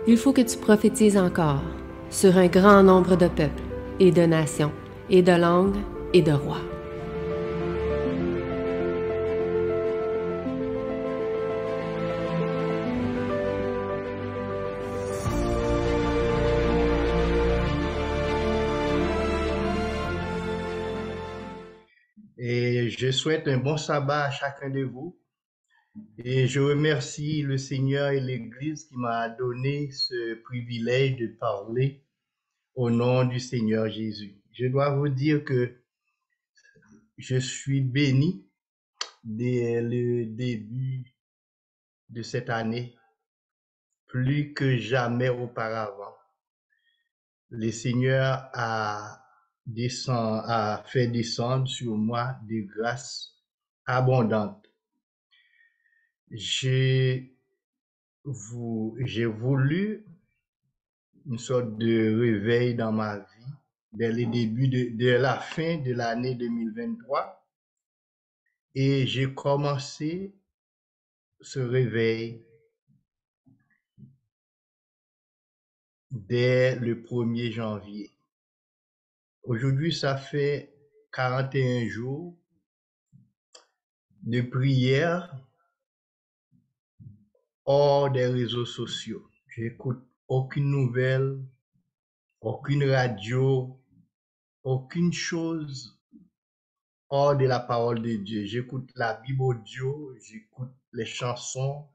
Il faut que tu prophétises encore sur un grand nombre de peuples et de nations et de langues et de rois. Et je souhaite un bon sabbat à chacun de vous. Et je remercie le Seigneur et l'Église qui m'a donné ce privilège de parler au nom du Seigneur Jésus. Je dois vous dire que je suis béni dès le début de cette année, plus que jamais auparavant. Le Seigneur a fait descendre sur moi des grâces abondantes. J'ai voulu une sorte de réveil dans ma vie dès le début dès la fin de l'année 2023 et j'ai commencé ce réveil dès le 1er janvier. Aujourd'hui, ça fait 41 jours de prière hors des réseaux sociaux. J'écoute aucune nouvelle, aucune radio, aucune chose hors de la parole de Dieu. J'écoute la Bible audio, j'écoute les chansons,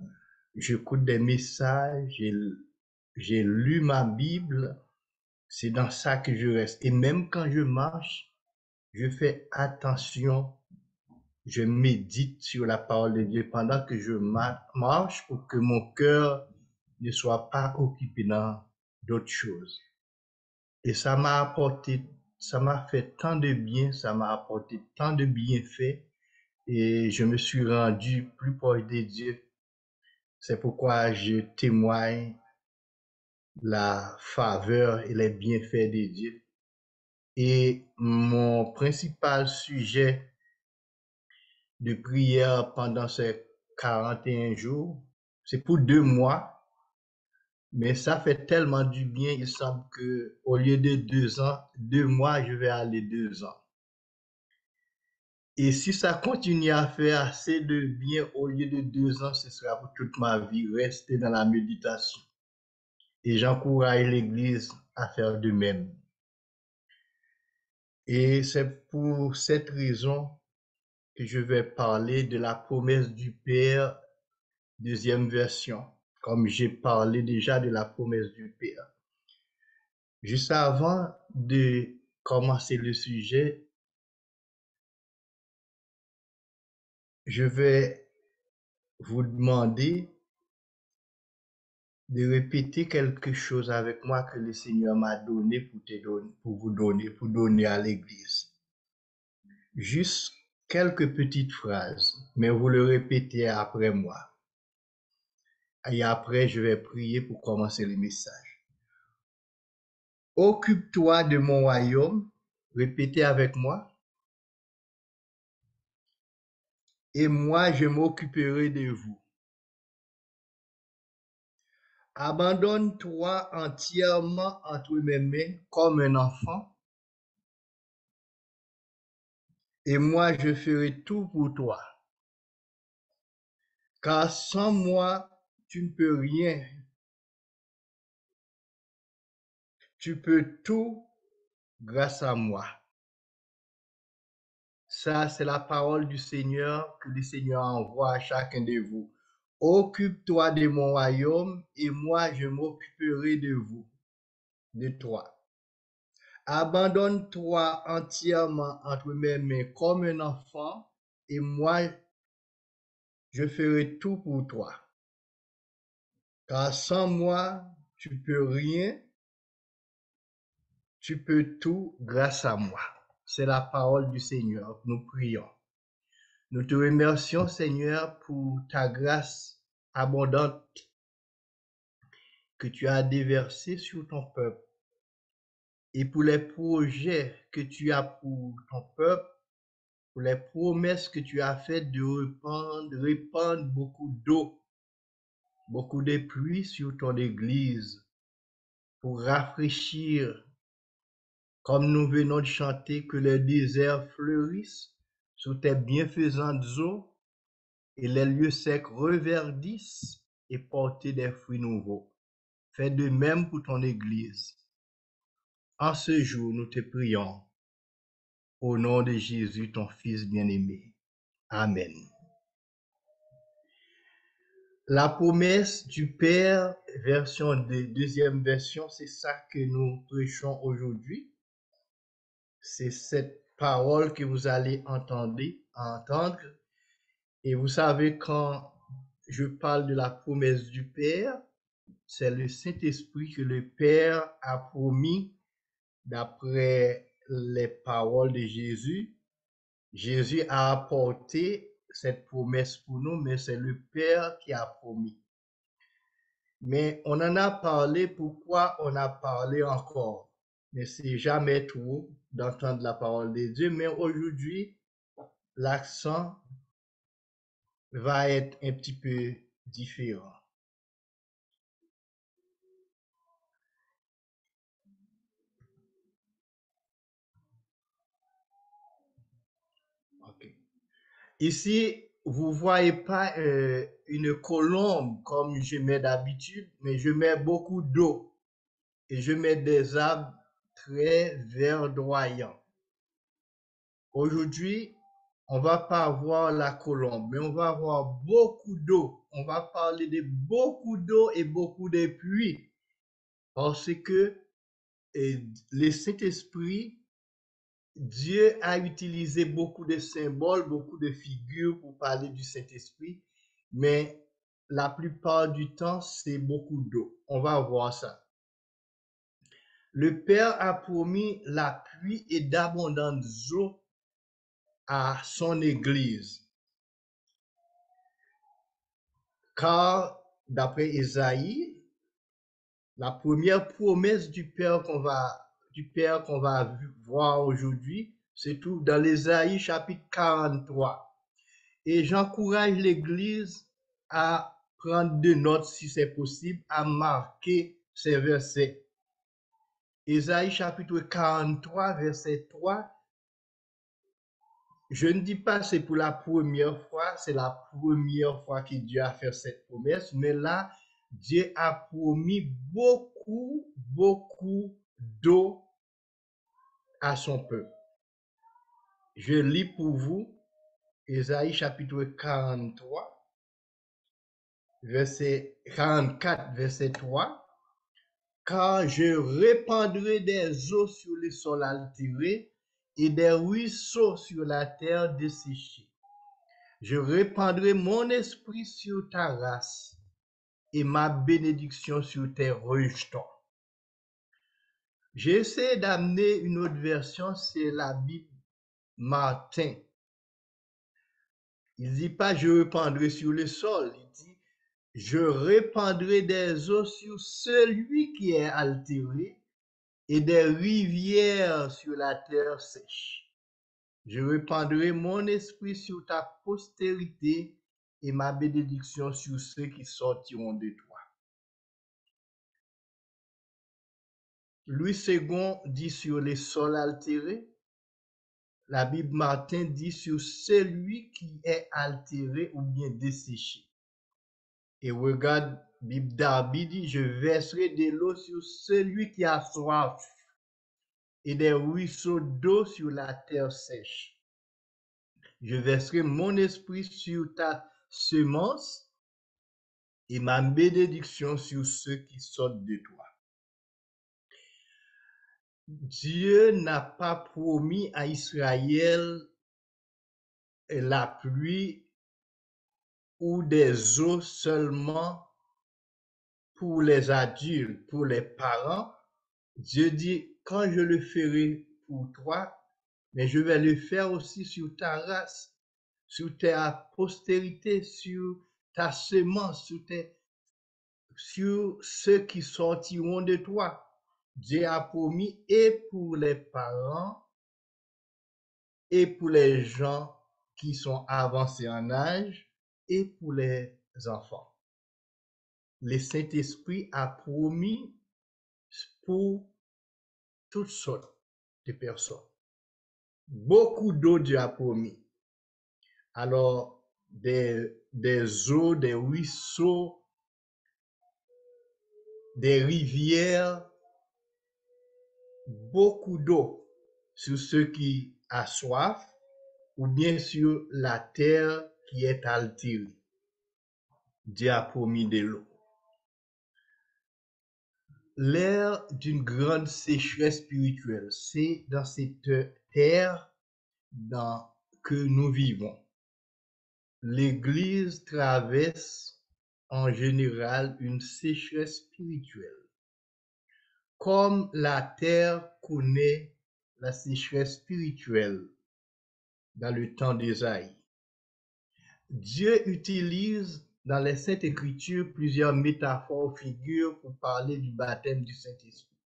j'écoute des messages, j'ai lu ma Bible. C'est dans ça que je reste. Et même quand je marche, je fais attention, je médite sur la parole de Dieu pendant que je marche pour que mon cœur ne soit pas occupé dans d'autres choses. Et ça m'a fait tant de bien, ça m'a apporté tant de bienfaits et je me suis rendu plus proche de Dieu. C'est pourquoi je témoigne la faveur et les bienfaits de Dieu. Et mon principal sujet de prière pendant ces 41 jours, c'est pour 2 mois, mais ça fait tellement du bien, il semble que au lieu de 2 ans, 2 mois, je vais aller 2 ans. Et si ça continue à faire assez de bien au lieu de 2 ans, ce sera pour toute ma vie, rester dans la méditation. Et j'encourage l'Église à faire de même. Et c'est pour cette raison que je vais parler de la promesse du Père, deuxième version, comme j'ai parlé déjà de la promesse du Père. Juste avant de commencer le sujet, je vais vous demander de répéter quelque chose avec moi que le Seigneur m'a donné pour donner à l'Église. Juste quelques petites phrases, mais vous le répétez après moi. Et après, je vais prier pour commencer le message. Occupe-toi de mon royaume, répétez avec moi, et moi je m'occuperai de vous. Abandonne-toi entièrement entre mes mains comme un enfant, et moi je ferai tout pour toi. Car sans moi, tu ne peux rien. Tu peux tout grâce à moi. Ça, c'est la parole du Seigneur que le Seigneur envoie à chacun de vous. Occupe-toi de mon royaume et moi je m'occuperai de vous, de toi. Abandonne-toi entièrement entre mes mains comme un enfant et moi je ferai tout pour toi. Car sans moi, tu peux rien, tu peux tout grâce à moi. C'est la parole du Seigneur. Nous prions. Nous te remercions, Seigneur, pour ta grâce abondante que tu as déversée sur ton peuple et pour les projets que tu as pour ton peuple, pour les promesses que tu as faites de répandre beaucoup d'eau beaucoup de pluie sur ton église pour rafraîchir, comme nous venons de chanter, que les déserts fleurissent sous tes bienfaisantes eaux et les lieux secs reverdissent et portent des fruits nouveaux. Fais de même pour ton église. En ce jour, nous te prions au nom de Jésus, ton Fils bien-aimé. Amen. La promesse du Père, deuxième version, c'est ça que nous prêchons aujourd'hui. C'est cette parole que vous allez entendre. Et vous savez, quand je parle de la promesse du Père, c'est le Saint-Esprit que le Père a promis d'après les paroles de Jésus. Jésus a apporté cette promesse pour nous, mais c'est le Père qui a promis. Mais on en a parlé, pourquoi on a parlé encore? Mais c'est jamais trop d'entendre la parole de Dieu. Mais aujourd'hui, l'accent va être un petit peu différent. Ok. Ici, vous voyez pas une colombe comme je mets d'habitude, mais je mets beaucoup d'eau et je mets des arbres très verdoyants. Aujourd'hui, on va pas avoir la colombe, mais on va avoir beaucoup d'eau. On va parler de beaucoup d'eau et beaucoup de pluie parce que le Saint-Esprit, Dieu a utilisé beaucoup de symboles, beaucoup de figures pour parler du Saint-Esprit, mais la plupart du temps, c'est beaucoup d'eau. On va voir ça. Le Père a promis la pluie et d'abondantes eaux à son Église. Car, d'après Ésaïe, la première promesse du Père qu'on va voir aujourd'hui, se trouve dans l'Ésaïe chapitre 43. Et j'encourage l'Église à prendre des notes si c'est possible, à marquer ces versets. Ésaïe chapitre 43, verset 3. Je ne dis pas c'est pour la première fois, c'est la première fois que Dieu a fait cette promesse, mais là, Dieu a promis beaucoup d'eau à son peuple. Je lis pour vous Ésaïe chapitre 43, verset 44, verset 3. Car je répandrai des eaux sur les sols altérés et des ruisseaux sur la terre desséchée. Je répandrai mon esprit sur ta race et ma bénédiction sur tes rejetons. J'ai essayé d'amener une autre version, c'est la Bible Martin. Il dit pas je répandrai sur le sol, il dit je répandrai des eaux sur celui qui est altéré et des rivières sur la terre sèche. Je répandrai mon esprit sur ta postérité et ma bénédiction sur ceux qui sortiront de toi. Louis II dit sur les sols altérés. La Bible Martin dit sur celui qui est altéré ou bien desséché. Et regarde, Bible Darby dit, je verserai de l'eau sur celui qui a soif et des ruisseaux d'eau sur la terre sèche. Je verserai mon esprit sur ta semence et ma bénédiction sur ceux qui sortent de toi. Dieu n'a pas promis à Israël la pluie ou des eaux seulement pour les adultes, pour les parents. Dieu dit, quand je le ferai pour toi, mais je vais le faire aussi sur ta race, sur ta postérité, sur ta semence, sur ceux qui sortiront de toi. Dieu a promis et pour les parents et pour les gens qui sont avancés en âge et pour les enfants. le Saint-Esprit a promis pour toutes sortes de personnes. Beaucoup d'eau Dieu a promis. Alors, des eaux, des ruisseaux, des rivières, beaucoup d'eau sur ceux qui a soif ou bien sur la terre qui est altérée. Dieu a promis de l'eau. L'ère d'une grande sécheresse spirituelle, c'est dans cette terre que nous vivons. L'Église traverse en général une sécheresse spirituelle. Comme la terre connaît la sécheresse spirituelle dans le temps d'Ésaïe. Dieu utilise dans les Saintes Écritures plusieurs métaphores, figures pour parler du baptême du Saint-Esprit.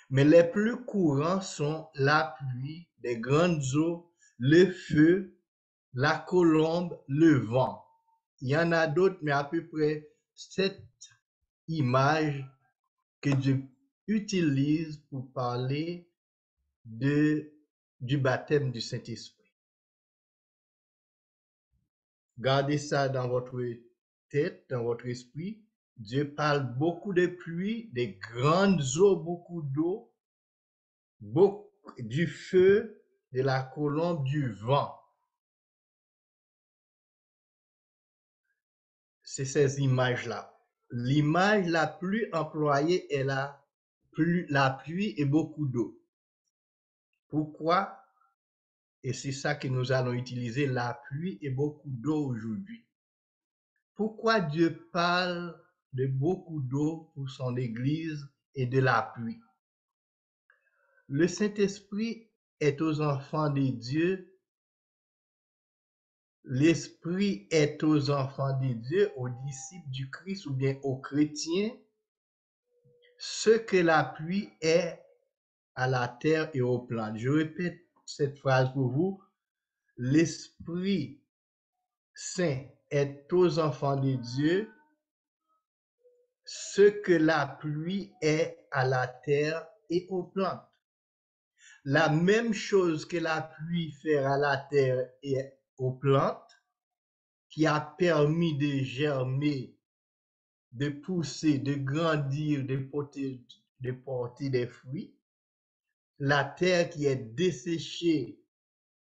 Mais les plus courants sont la pluie, les grandes eaux, le feu, la colombe, le vent. Il y en a d'autres, mais à peu près 7 images que Dieu utilise pour parler du baptême du Saint-Esprit. Gardez ça dans votre tête, dans votre esprit. Dieu parle beaucoup de pluie, des grandes eaux, beaucoup d'eau, du feu, de la colombe, du vent. C'est ces images-là. L'image la plus employée est la pluie et beaucoup d'eau. Pourquoi? Et c'est ça que nous allons utiliser, la pluie et beaucoup d'eau aujourd'hui. Pourquoi Dieu parle de beaucoup d'eau pour son Église et de la pluie? Le Saint-Esprit est aux enfants de Dieu. L'Esprit est aux enfants de Dieu, aux disciples du Christ ou bien aux chrétiens, ce que la pluie est à la terre et aux plantes. Je répète cette phrase pour vous. L'Esprit Saint est aux enfants de Dieu, ce que la pluie est à la terre et aux plantes. La même chose que la pluie fait à la terre et aux plantes, qui a permis de germer, de pousser, de grandir, de porter des fruits. La terre qui est desséchée,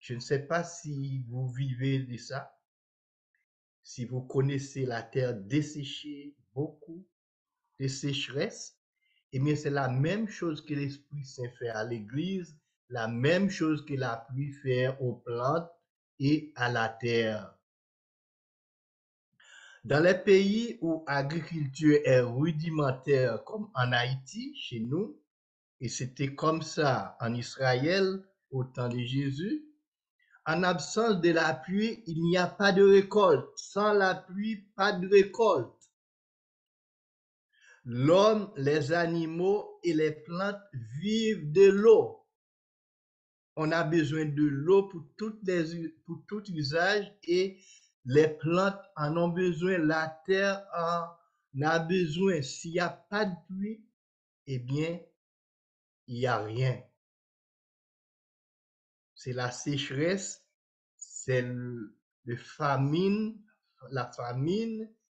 je ne sais pas si vous vivez de ça, si vous connaissez la terre desséchée, beaucoup de sécheresse, eh bien c'est la même chose que l'Esprit Saint fait à l'Église, la même chose que la pluie fait aux plantes et à la terre. Dans les pays où l'agriculture est rudimentaire, comme en Haïti, chez nous, et c'était comme ça en Israël au temps de Jésus, en absence de la pluie, il n'y a pas de récolte. Sans la pluie, pas de récolte. L'homme, les animaux et les plantes vivent de l'eau. On a besoin de l'eau pour tout usage et les plantes en ont besoin, la terre en a besoin. S'il n'y a pas de pluie, eh bien, il n'y a rien. C'est la sécheresse, c'est la famine,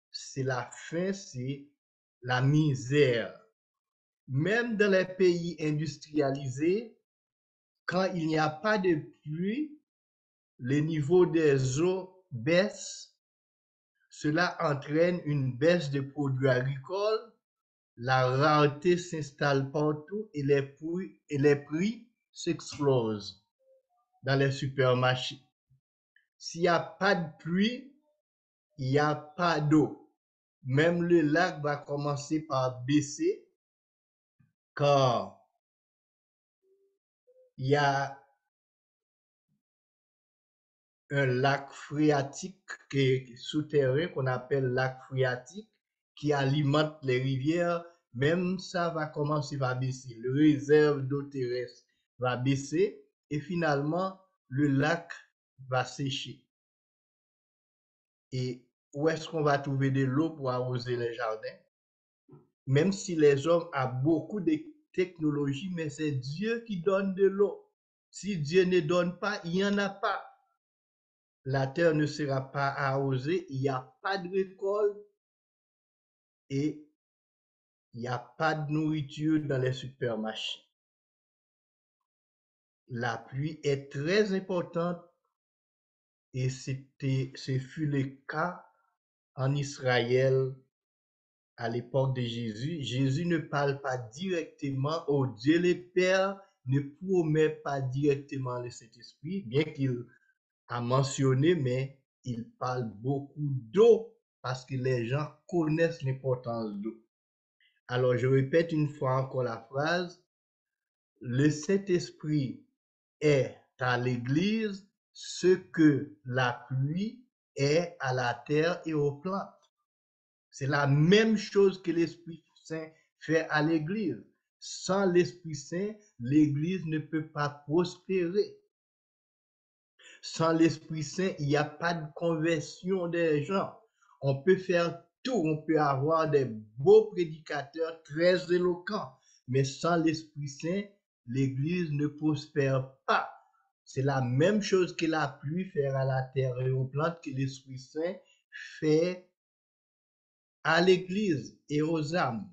c'est la faim, c'est la misère. Même dans les pays industrialisés, quand il n'y a pas de pluie, le niveau des eaux baisse. Cela entraîne une baisse des produits agricoles, la rareté s'installe partout et les prix s'explosent dans les supermarchés. S'il n'y a pas de pluie, il n'y a pas d'eau. Même le lac va commencer par baisser car il y a un lac phréatique qui est souterrain qu'on appelle lac phréatique qui alimente les rivières. Même ça va commencer à baisser. Le réserve d'eau terrestre va baisser et finalement le lac va sécher. Et où est-ce qu'on va trouver de l'eau pour arroser les jardins? Même si les hommes ont beaucoup de technologies, mais c'est Dieu qui donne de l'eau. Si Dieu ne donne pas, il n'y en a pas. La terre ne sera pas arrosée, il n'y a pas de récolte et il n'y a pas de nourriture dans les supermarchés. La pluie est très importante et ce fut le cas en Israël à l'époque de Jésus. Jésus ne parle pas directement, au Dieu le Père ne promet pas directement le Saint-Esprit, bien qu'il a mentionné, mais il parle beaucoup d'eau parce que les gens connaissent l'importance d'eau. Alors, je répète une fois encore la phrase, le Saint-Esprit est à l'Église ce que la pluie est à la terre et aux plantes. C'est la même chose que l'Esprit Saint fait à l'Église. Sans l'Esprit Saint, l'Église ne peut pas prospérer. Sans l'Esprit Saint, il n'y a pas de conversion des gens. On peut faire tout, on peut avoir des beaux prédicateurs très éloquents, mais sans l'Esprit Saint, l'Église ne prospère pas. C'est la même chose que la pluie fait à la terre et aux plantes que l'Esprit Saint fait à l'Église et aux âmes.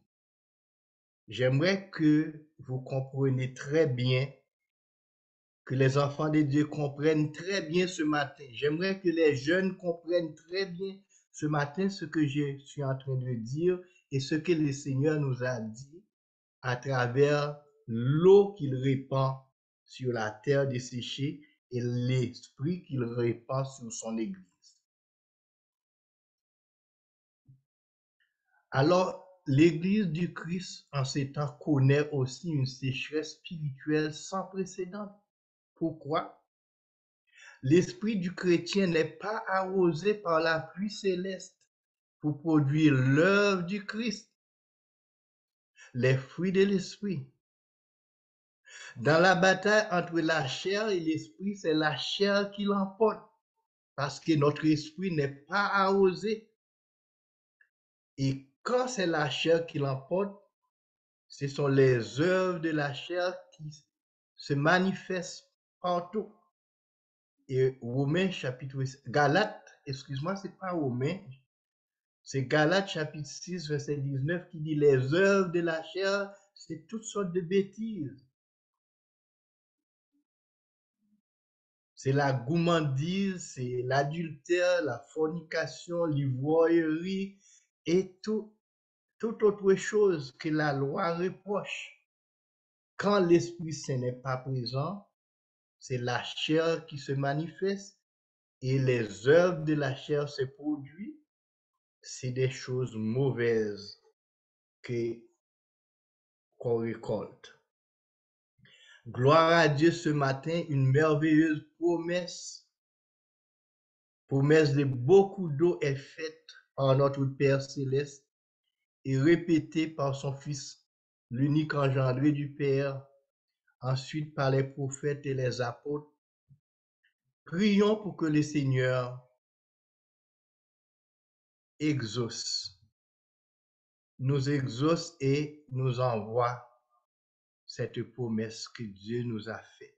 J'aimerais que vous compreniez très bien, que les enfants de Dieu comprennent très bien ce matin. J'aimerais que les jeunes comprennent très bien ce matin ce que je suis en train de dire et ce que le Seigneur nous a dit à travers l'eau qu'il répand sur la terre desséchée et l'esprit qu'il répand sur son Église. Alors, l'Église du Christ en ces temps connaît aussi une sécheresse spirituelle sans précédent. Pourquoi? L'esprit du chrétien n'est pas arrosé par la pluie céleste pour produire l'œuvre du Christ, les fruits de l'esprit. Dans la bataille entre la chair et l'esprit, c'est la chair qui l'emporte parce que notre esprit n'est pas arrosé. Et quand c'est la chair qui l'emporte, ce sont les œuvres de la chair qui se manifestent partout. Et Romains chapitre, Galates, excuse-moi, c'est pas Romains, c'est Galates chapitre 6, verset 19 qui dit les œuvres de la chair, c'est toutes sortes de bêtises. C'est la gourmandise, c'est l'adultère, la fornication, l'ivrognerie et toute autre chose que la loi reproche. Quand l'Esprit Saint n'est pas présent, c'est la chair qui se manifeste et les œuvres de la chair se produisent. C'est des choses mauvaises qu'on récolte. Gloire à Dieu ce matin, une merveilleuse promesse. Promesse de beaucoup d'eau est faite par notre Père céleste et répétée par son Fils, l'unique engendré du Père, ensuite par les prophètes et les apôtres. Prions pour que le Seigneur nous exauce et nous envoie cette promesse que Dieu nous a faite.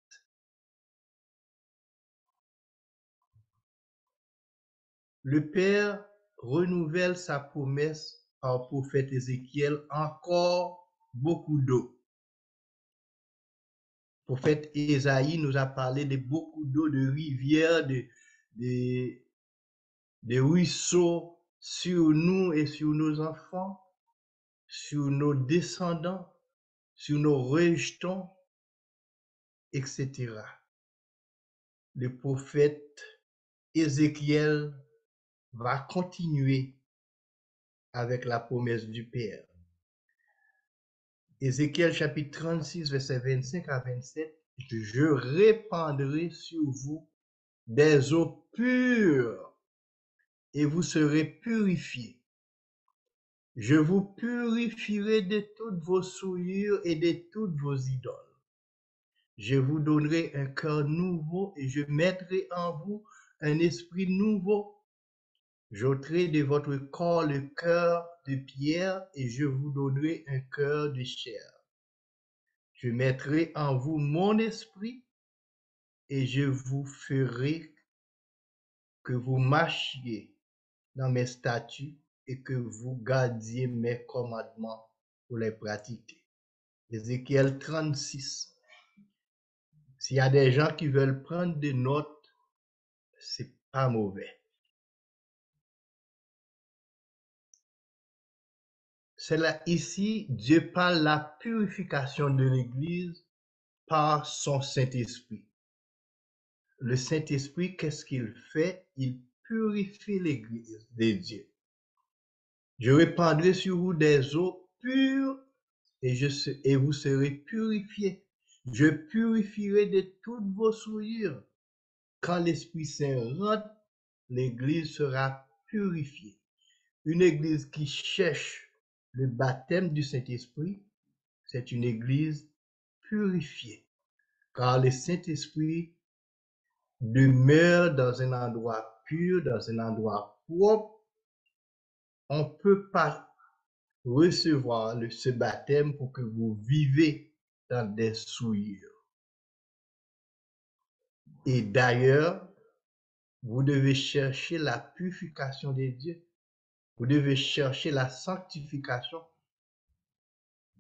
Le Père renouvelle sa promesse par prophète Ézéchiel, encore beaucoup d'eau. Le prophète Ésaïe nous a parlé de beaucoup d'eau, de rivières, de ruisseaux sur nous et sur nos enfants, sur nos descendants, sur nos rejetons, etc. Le prophète Ézéchiel va continuer avec la promesse du Père. Ézéchiel chapitre 36, verset 25 à 27, je répandrai sur vous des eaux pures et vous serez purifiés. Je vous purifierai de toutes vos souillures et de toutes vos idoles. Je vous donnerai un cœur nouveau et je mettrai en vous un esprit nouveau. J'ôterai de votre corps le cœur de pierre et je vous donnerai un cœur de chair. Je mettrai en vous mon esprit et je vous ferai que vous marchiez dans mes statuts et que vous gardiez mes commandements pour les pratiquer. Ézéchiel 36. S'il y a des gens qui veulent prendre des notes, c'est pas mauvais. C'est là, ici, Dieu parle de la purification de l'Église par son Saint-Esprit. Le Saint-Esprit, qu'est-ce qu'il fait? Il purifie l'Église de Dieu. Je répandrai sur vous des eaux pures et vous serez purifiés. Je purifierai de toutes vos souillures. Quand l'Esprit Saint rentre, l'Église sera purifiée. Une Église qui cherche le baptême du Saint-Esprit, c'est une Église purifiée. Car le Saint-Esprit demeure dans un endroit pur, dans un endroit propre. On ne peut pas recevoir ce baptême pour que vous vivez dans des souillures. Et d'ailleurs, vous devez chercher la purification de Dieu. Vous devez chercher la sanctification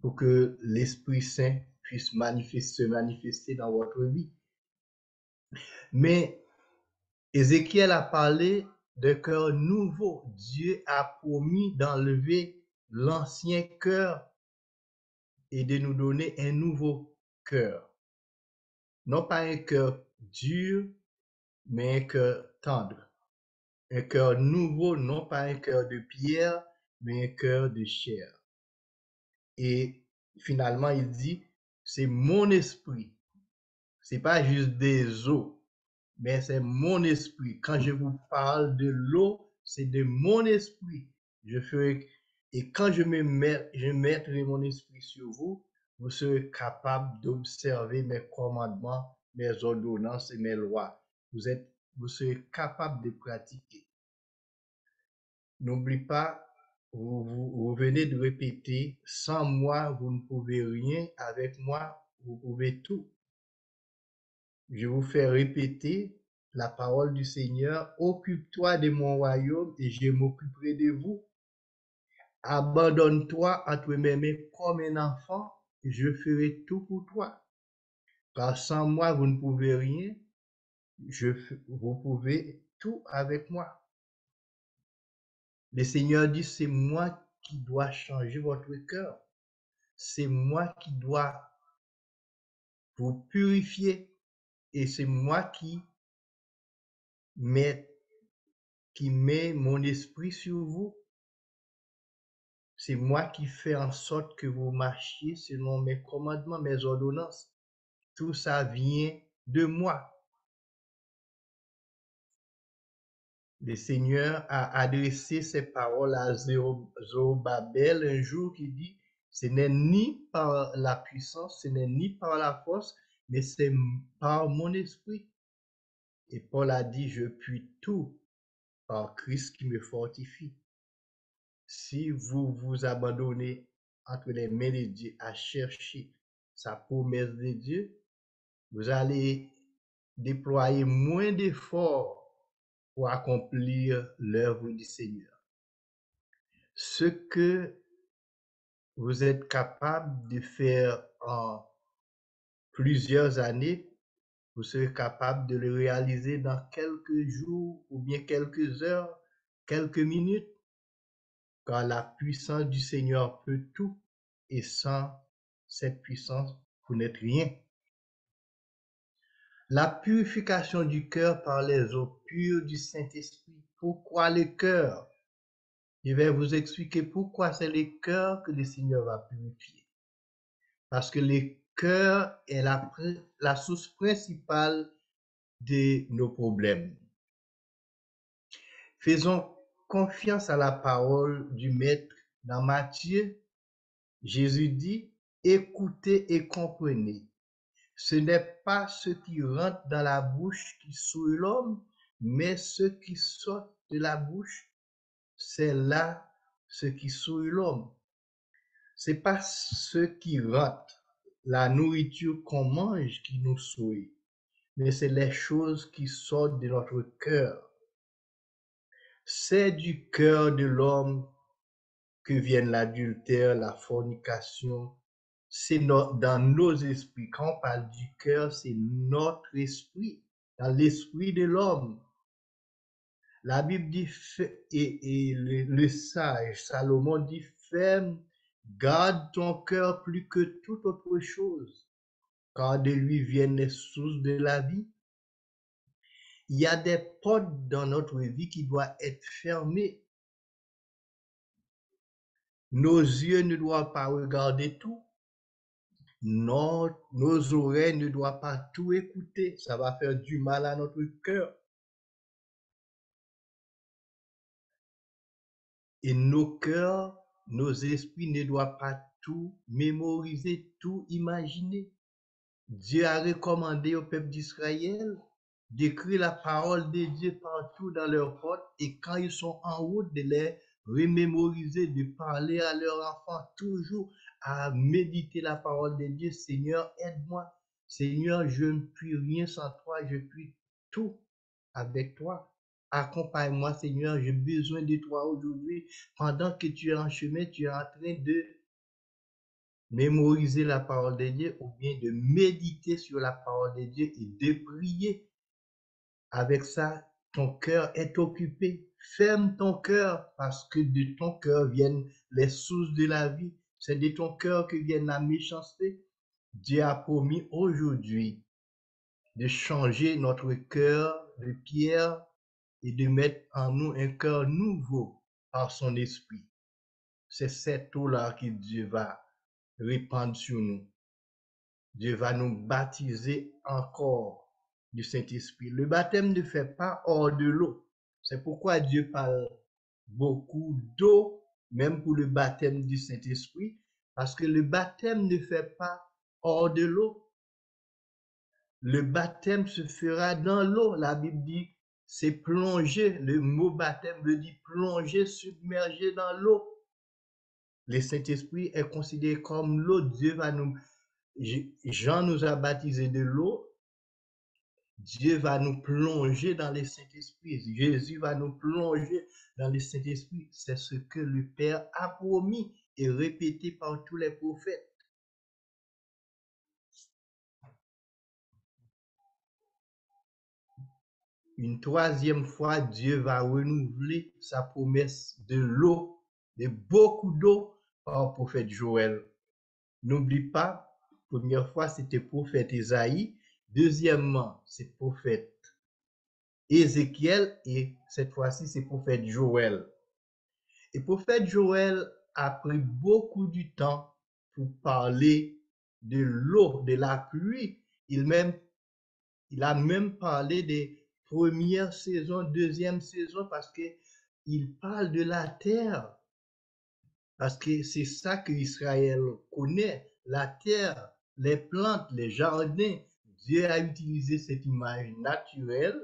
pour que l'Esprit Saint puisse se manifester dans votre vie. Mais Ézéchiel a parlé d'un cœur nouveau. Dieu a promis d'enlever l'ancien cœur et de nous donner un nouveau cœur. Non pas un cœur dur, mais un cœur tendre. Un cœur nouveau, non pas un cœur de pierre, mais un cœur de chair. Et finalement, il dit, c'est mon esprit. C'est pas juste des eaux, mais c'est mon esprit. Quand je vous parle de l'eau, c'est de mon esprit. Et quand je mettrai mon esprit sur vous, vous serez capable d'observer mes commandements, mes ordonnances et mes lois. Vous serez capable de pratiquer. N'oublie pas, vous venez de répéter, sans moi, vous ne pouvez rien, avec moi, vous pouvez tout. Je vous fais répéter la parole du Seigneur, occupe-toi de mon royaume et je m'occuperai de vous. Abandonne-toi entre mes mains comme un enfant et je ferai tout pour toi. Car sans moi, vous ne pouvez rien, vous pouvez tout avec moi. Le Seigneur dit, c'est moi qui dois changer votre cœur. C'est moi qui dois vous purifier et c'est moi qui mets mon esprit sur vous. C'est moi qui fais en sorte que vous marchiez selon mes commandements, mes ordonnances. Tout ça vient de moi. Le Seigneur a adressé ses paroles à Zorobabel un jour qui dit, ce n'est ni par la puissance, ce n'est ni par la force, mais c'est par mon esprit. Et Paul a dit, je puis tout par Christ qui me fortifie. Si vous vous abandonnez entre les mains de Dieu à chercher sa promesse de Dieu, vous allez déployer moins d'efforts pour accomplir l'œuvre du Seigneur. Ce que vous êtes capable de faire en plusieurs années, vous serez capable de le réaliser dans quelques jours ou bien quelques heures, quelques minutes, car la puissance du Seigneur peut tout et sans cette puissance, vous n'êtes rien. La purification du cœur par les eaux pures du Saint-Esprit. Pourquoi le cœur? Je vais vous expliquer pourquoi c'est le cœur que le Seigneur va purifier. Parce que le cœur est la source principale de nos problèmes. Faisons confiance à la parole du Maître. Dans Matthieu, Jésus dit, écoutez et comprenez. Ce n'est pas ce qui rentre dans la bouche qui souille l'homme, mais ce qui sort de la bouche c'est là ce qui souille l'homme. C'est pas ce qui rate la nourriture qu'on mange qui nous souille, mais c'est les choses qui sortent de notre cœur. C'est du cœur de l'homme que viennent l'adultère, la fornication. C'est dans nos esprits. Quand on parle du cœur, c'est notre esprit, dans l'esprit de l'homme. La Bible dit, et le sage Salomon dit, ferme, garde ton cœur plus que toute autre chose, car de lui viennent les sources de la vie. Il y a des portes dans notre vie qui doivent être fermées. Nos yeux ne doivent pas regarder tout. Nos oreilles ne doivent pas tout écouter. Ça va faire du mal à notre cœur. Et nos cœurs, nos esprits ne doivent pas tout mémoriser, tout imaginer. Dieu a recommandé au peuple d'Israël d'écrire la parole de Dieu partout dans leur porte et quand ils sont en route, de les remémoriser, de parler à leurs enfants toujours à méditer la parole de Dieu. Seigneur, aide-moi. Seigneur, je ne puis rien sans toi, je puis tout avec toi. Accompagne-moi, Seigneur, j'ai besoin de toi aujourd'hui. Pendant que tu es en chemin, tu es en train de mémoriser la parole de Dieu ou bien de méditer sur la parole de Dieu et de prier. Avec ça, ton cœur est occupé. Ferme ton cœur parce que de ton cœur viennent les sources de la vie. C'est de ton cœur que vient la méchanceté. Dieu a promis aujourd'hui de changer notre cœur de pierre et de mettre en nous un cœur nouveau par son esprit. C'est cette eau-là que Dieu va répandre sur nous. Dieu va nous baptiser encore du Saint-Esprit. Le baptême ne fait pas hors de l'eau. C'est pourquoi Dieu parle beaucoup d'eau, même pour le baptême du Saint-Esprit, parce que le baptême ne fait pas hors de l'eau. Le baptême se fera dans l'eau. La Bible dit, c'est plonger. Le mot baptême veut dire plonger, submerger dans l'eau. Le Saint-Esprit est considéré comme l'eau. Dieu va nous... Jean nous a baptisé de l'eau. Dieu va nous plonger dans le Saint-Esprit. Jésus va nous plonger dans le Saint-Esprit. C'est ce que le Père a promis et répété par tous les prophètes. Une troisième fois, Dieu va renouveler sa promesse de l'eau, de beaucoup d'eau par le prophète Joël. N'oublie pas, première fois, c'était prophète Isaïe. Deuxièmement, c'est prophète Ézéchiel et cette fois-ci, c'est prophète Joël. Et prophète Joël a pris beaucoup de temps pour parler de l'eau, de la pluie. Il a même parlé des premières saisons, deuxième saison, parce qu'il parle de la terre. Parce que c'est ça que Israël connaît, la terre, les plantes, les jardins. Dieu a utilisé cette image naturelle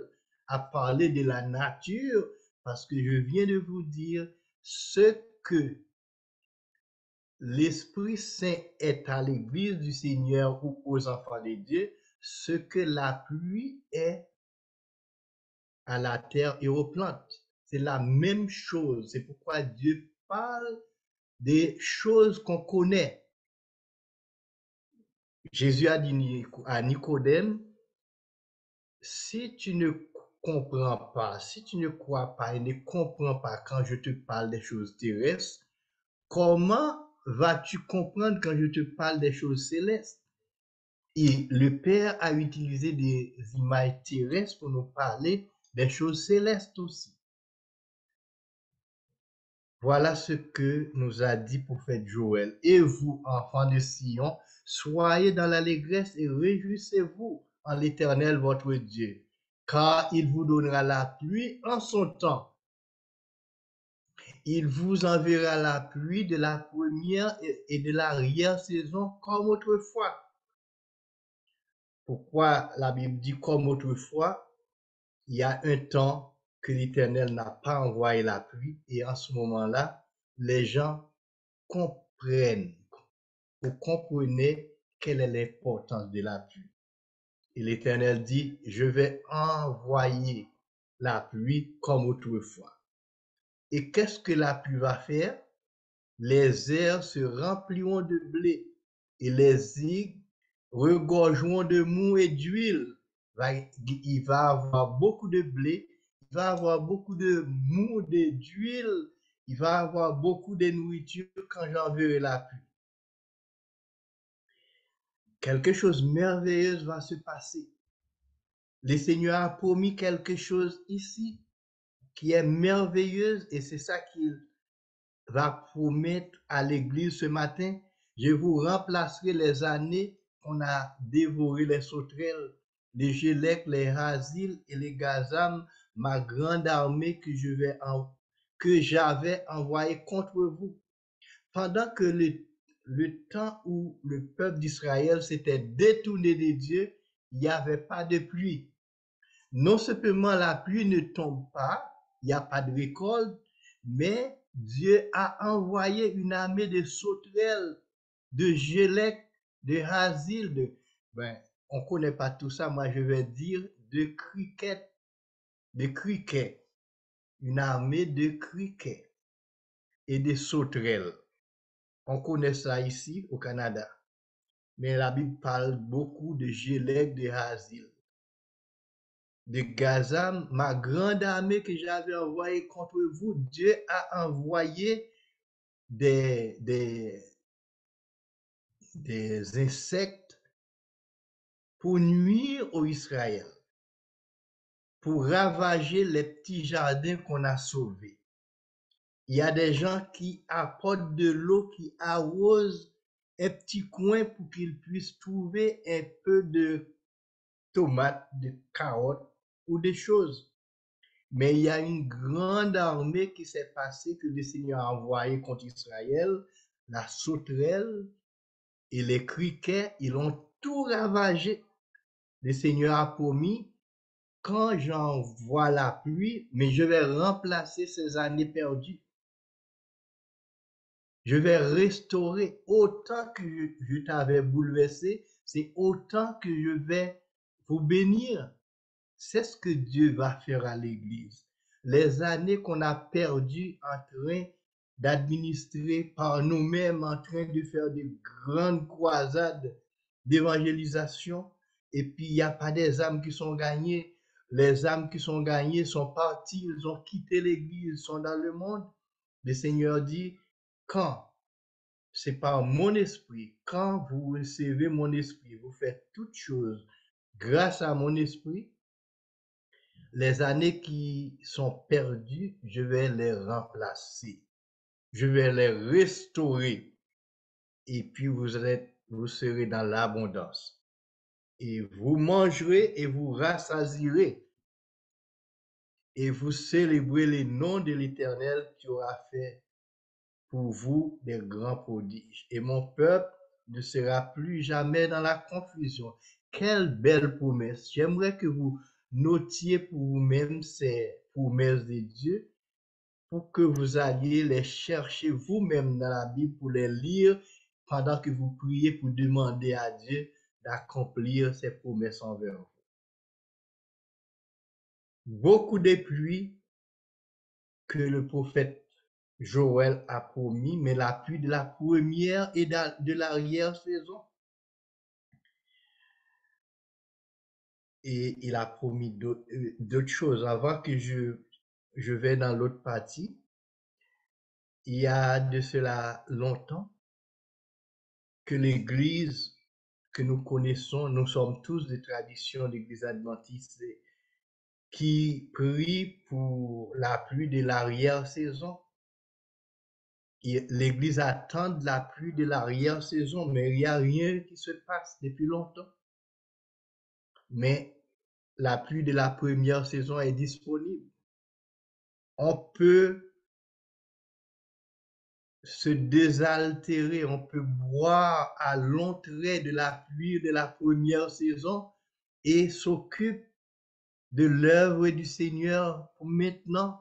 à parler de la nature, parce que je viens de vous dire ce que l'Esprit Saint est à l'Église du Seigneur ou aux enfants de Dieu, ce que la pluie est à la terre et aux plantes. C'est la même chose. C'est pourquoi Dieu parle des choses qu'on connaît. Jésus a dit à Nicodème, si tu ne comprends pas, si tu ne crois pas et ne comprends pas quand je te parle des choses terrestres, comment vas-tu comprendre quand je te parle des choses célestes? Et le Père a utilisé des images terrestres pour nous parler des choses célestes aussi. Voilà ce que nous a dit prophète Joël. Et vous, enfants de Sion, soyez dans l'allégresse et réjouissez-vous en l'Éternel votre Dieu, car il vous donnera la pluie en son temps. Il vous enverra la pluie de la première et de l'arrière-saison comme autrefois. Pourquoi la Bible dit comme autrefois? Il y a un temps que l'Éternel n'a pas envoyé la pluie. Et en ce moment-là, les gens comprennent ou comprenaient quelle est l'importance de la pluie. Et l'Éternel dit, je vais envoyer la pluie comme autrefois. Et qu'est-ce que la pluie va faire? Les airs se rempliront de blé et les îles regorgeront de mou et d'huile. Il va avoir beaucoup de blé, il va avoir beaucoup de mou, d'huile, il va avoir beaucoup de nourriture quand j'enverrai la pluie. Quelque chose de merveilleux va se passer. Le Seigneur a promis quelque chose ici qui est merveilleuse et c'est ça qu'il va promettre à l'Église ce matin. Je vous remplacerai les années qu'on a dévoré les sauterelles, les gélèques, les rasiles et les gazam, ma grande armée que j'avais envoyée contre vous. Pendant que le temps où le peuple d'Israël s'était détourné de Dieu, il n'y avait pas de pluie. Non seulement la pluie ne tombe pas, il n'y a pas de récolte, mais Dieu a envoyé une armée de sauterelles, de gélèques, de rasiles, on ne connaît pas tout ça, moi je vais dire de criquets, une armée de criquets et de sauterelles. On connaît ça ici au Canada, mais la Bible parle beaucoup de gélèques, de rasiles. De Gaza, ma grande armée que j'avais envoyée contre vous, Dieu a envoyé des insectes pour nuire aux Israël, pour ravager les petits jardins qu'on a sauvés. Il y a des gens qui apportent de l'eau, qui arrosent un petit coin pour qu'ils puissent trouver un peu de tomates, de carottes ou des choses. Mais il y a une grande armée qui s'est passée que le Seigneur a envoyée contre Israël, la sauterelle et les criquets, ils ont tout ravagé. Le Seigneur a promis, quand j'envoie la pluie, mais je vais remplacer ces années perdues. Je vais restaurer autant que je t'avais bouleversé, c'est autant que je vais vous bénir. C'est ce que Dieu va faire à l'Église. Les années qu'on a perdues en train d'administrer par nous-mêmes, en train de faire de grandes croisades d'évangélisation, et puis il n'y a pas des âmes qui sont gagnées. Les âmes qui sont gagnées sont parties, ils ont quitté l'Église, sont dans le monde. Le Seigneur dit, quand c'est par mon esprit, quand vous recevez mon esprit, vous faites toutes choses grâce à mon esprit, les années qui sont perdues, je vais les remplacer. Je vais les restaurer. Et puis vous serez dans l'abondance. Et vous mangerez et vous rassasierez. Et vous célébrez le nom de l'Éternel qui aura fait pour vous des grands prodiges. Et mon peuple ne sera plus jamais dans la confusion. Quelle belle promesse. J'aimerais que vous notiez pour vous-même ces promesses de Dieu pour que vous alliez les chercher vous-même dans la Bible pour les lire pendant que vous priez pour demander à Dieu d'accomplir ses promesses envers vous. Beaucoup de pluies que le prophète Joël a promis, mais la pluie de la première et de l'arrière-saison. Et il a promis d'autres choses. Avant que je vais dans l'autre partie, il y a de cela longtemps que l'Église que nous connaissons, nous sommes tous des traditions d'Église adventiste qui prient pour la pluie de l'arrière-saison. L'Église attend de la pluie de l'arrière-saison, mais il n'y a rien qui se passe depuis longtemps. Mais la pluie de la première saison est disponible. On peut se désaltérer, on peut boire à l'entrée de la pluie de la première saison et s'occupe de l'œuvre du Seigneur pour maintenant,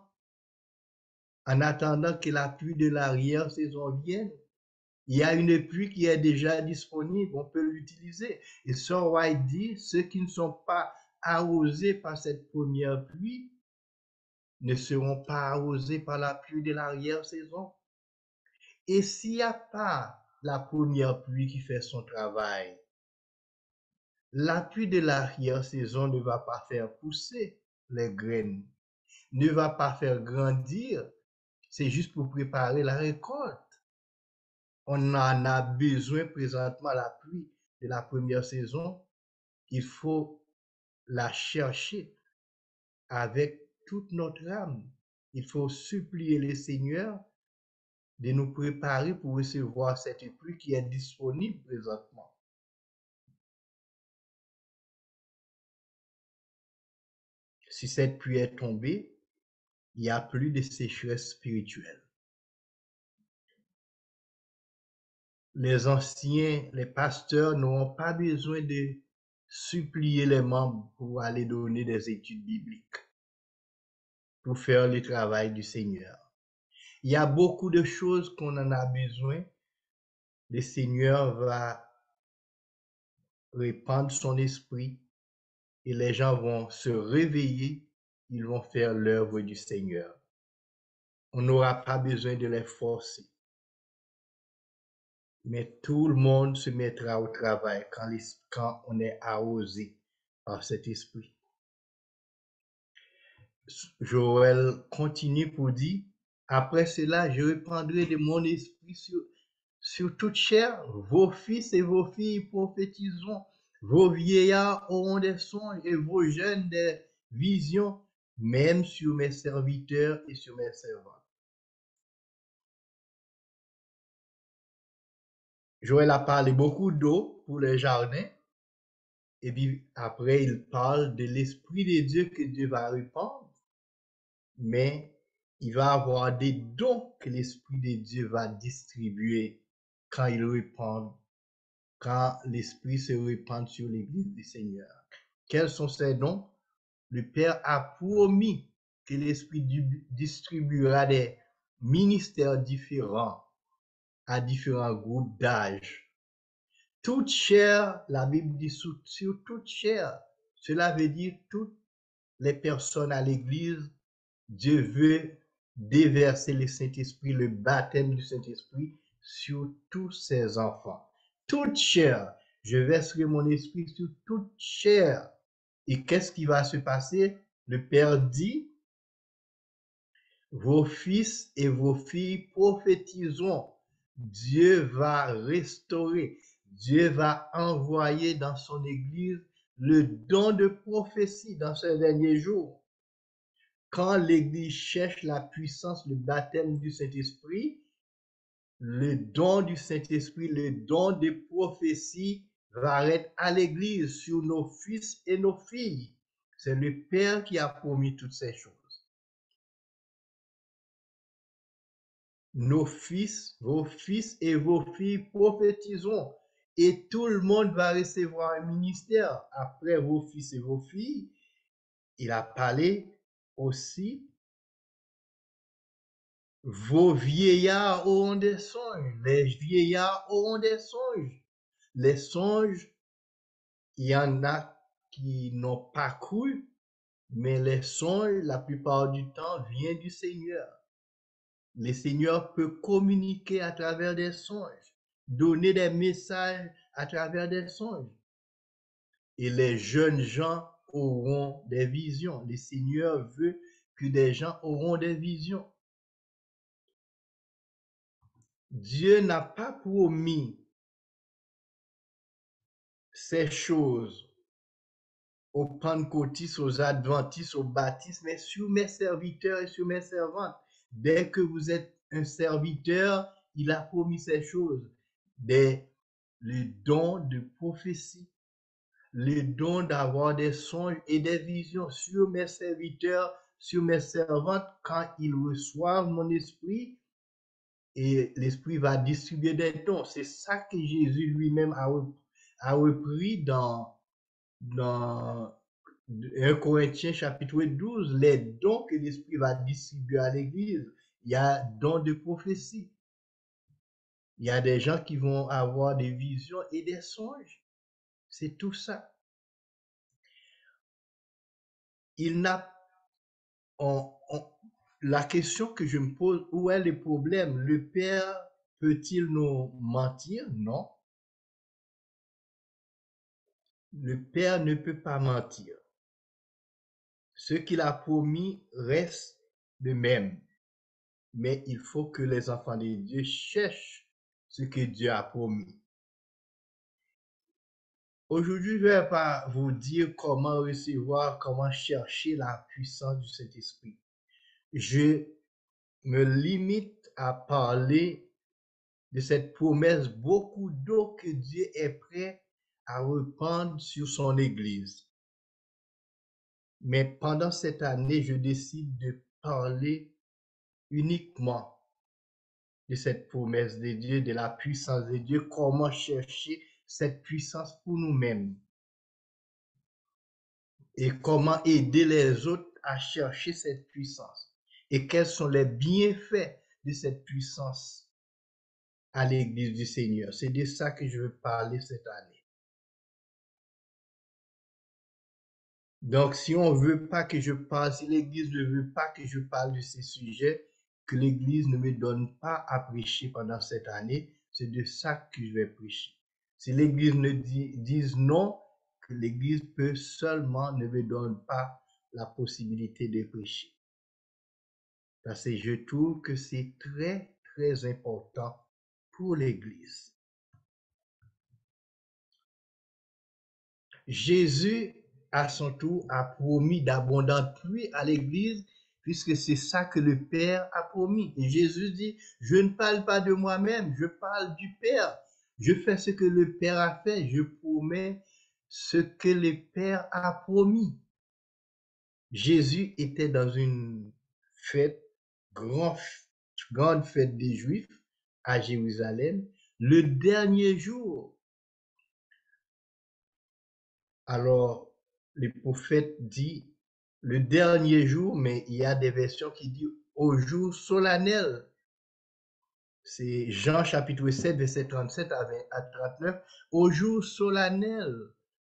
en attendant que la pluie de l'arrière-saison vienne. Il y a une pluie qui est déjà disponible, on peut l'utiliser. Et Sir White dit, ceux qui ne sont pas arrosés par cette première pluie ne seront pas arrosés par la pluie de l'arrière-saison. Et s'il n'y a pas la première pluie qui fait son travail, la pluie de l'arrière-saison ne va pas faire pousser les graines, ne va pas faire grandir. C'est juste pour préparer la récolte. On en a besoin présentement, la pluie de la première saison. Il faut la chercher avec toute notre âme. Il faut supplier le Seigneur de nous préparer pour recevoir cette pluie qui est disponible présentement. Si cette pluie est tombée, il n'y a plus de sécheresse spirituelle. Les anciens, les pasteurs n'auront pas besoin de supplier les membres pour aller donner des études bibliques, pour faire le travail du Seigneur. Il y a beaucoup de choses qu'on en a besoin. Le Seigneur va répandre son esprit et les gens vont se réveiller, ils vont faire l'œuvre du Seigneur. On n'aura pas besoin de les forcer. Mais tout le monde se mettra au travail quand on est arrosé par cet esprit. Joël continue pour dire, après cela, je répandrai de mon esprit sur toute chair, vos fils et vos filles prophétiseront, vos vieillards auront des songes et vos jeunes des visions, même sur mes serviteurs et sur mes servantes. Joël a parlé beaucoup d'eau pour les jardins, et puis après il parle de l'Esprit de Dieu que Dieu va répandre, mais il va avoir des dons que l'Esprit de Dieu va distribuer quand il répand, quand l'Esprit se répand sur l'Église du Seigneur. Quels sont ces dons? Le Père a promis que l'Esprit distribuera des ministères différents à différents groupes d'âge. Toute chair, la Bible dit sur toute chair, cela veut dire toutes les personnes à l'Église. Dieu veut déverser le Saint-Esprit, le baptême du Saint-Esprit sur tous ses enfants. Toute chair, je verserai mon esprit sur toute chair. Et qu'est-ce qui va se passer? Le Père dit, vos fils et vos filles prophétiseront. Dieu va restaurer. Dieu va envoyer dans son Église le don de prophétie dans ces derniers jours. Quand l'Église cherche la puissance, le baptême du Saint-Esprit, le don du Saint-Esprit, le don de prophétie va être à l'Église sur nos fils et nos filles. C'est le Père qui a promis toutes ces choses. Nos fils, vos fils et vos filles prophétiseront, et tout le monde va recevoir un ministère après vos fils et vos filles. Il a parlé aussi, vos vieillards auront des songes, les vieillards auront des songes. Les songes, il y en a qui n'ont pas cru, mais les songes, la plupart du temps, viennent du Seigneur. Le Seigneur peut communiquer à travers des songes, donner des messages à travers des songes. Et les jeunes gens auront des visions. Le Seigneur veut que des gens auront des visions. Dieu n'a pas promis ces choses aux pentecôtistes, aux adventistes, aux baptistes, mais sur mes serviteurs et sur mes servantes. Dès que vous êtes un serviteur, il a promis ces choses. Le don de prophétie, le don d'avoir des songes et des visions sur mes serviteurs, sur mes servantes, quand ils reçoivent mon esprit, et l'esprit va distribuer des dons. C'est ça que Jésus lui-même a repris dans 1 Corinthiens chapitre 12, les dons que l'Esprit va distribuer à l'Église. Il y a dons de prophétie. Il y a des gens qui vont avoir des visions et des songes. C'est tout ça. Il n'a, la question que je me pose, où est le problème? Le Père peut-il nous mentir? Non. Le Père ne peut pas mentir. Ce qu'il a promis reste le même. Mais il faut que les enfants de Dieu cherchent ce que Dieu a promis. Aujourd'hui, je ne vais pas vous dire comment recevoir, comment chercher la puissance du Saint-Esprit. Je me limite à parler de cette promesse, beaucoup d'eau que Dieu est prêt à répandre sur son Église. Mais pendant cette année, je décide de parler uniquement de cette promesse de Dieu, de la puissance de Dieu, comment chercher cette puissance pour nous-mêmes et comment aider les autres à chercher cette puissance et quels sont les bienfaits de cette puissance à l'Église du Seigneur. C'est de ça que je veux parler cette année. Donc, si on veut pas que je parle, si l'Église ne veut pas que je parle de ces sujets, que l'Église ne me donne pas à prêcher pendant cette année, c'est de ça que je vais prêcher. Si l'Église ne dise non, que l'Église peut seulement ne me donne pas la possibilité de prêcher. Parce que je trouve que c'est très, très important pour l'Église. Jésus, à son tour, a promis d'abondantes pluies à l'Église, puisque c'est ça que le Père a promis. Et Jésus dit, je ne parle pas de moi-même, je parle du Père. Je fais ce que le Père a fait, je promets ce que le Père a promis. Jésus était dans une fête, grande fête des Juifs à Jérusalem, le dernier jour. Alors, le prophète dit le dernier jour, mais il y a des versions qui disent au jour solennel. C'est Jean chapitre 7, verset 37 à 39. Au jour solennel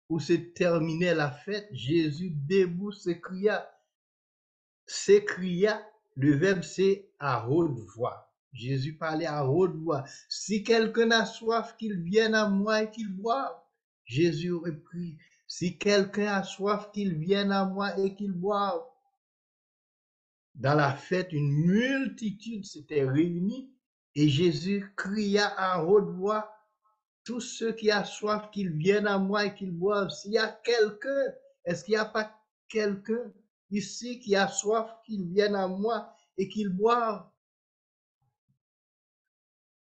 où se terminait la fête, Jésus debout s'écria, le verbe c'est à haute voix. Jésus parlait à haute voix. Si quelqu'un a soif, qu'il vienne à moi et qu'il boive. Jésus reprit, si quelqu'un a soif, qu'il vienne à moi et qu'il boive. Dans la fête, une multitude s'était réunie et Jésus cria à haute voix, tous ceux qui ont soif, qu'ils viennent à moi et qu'ils boivent. S'il y a quelqu'un, est-ce qu'il n'y a pas quelqu'un ici qui a soif, qu'il vienne à moi et qu'il boive?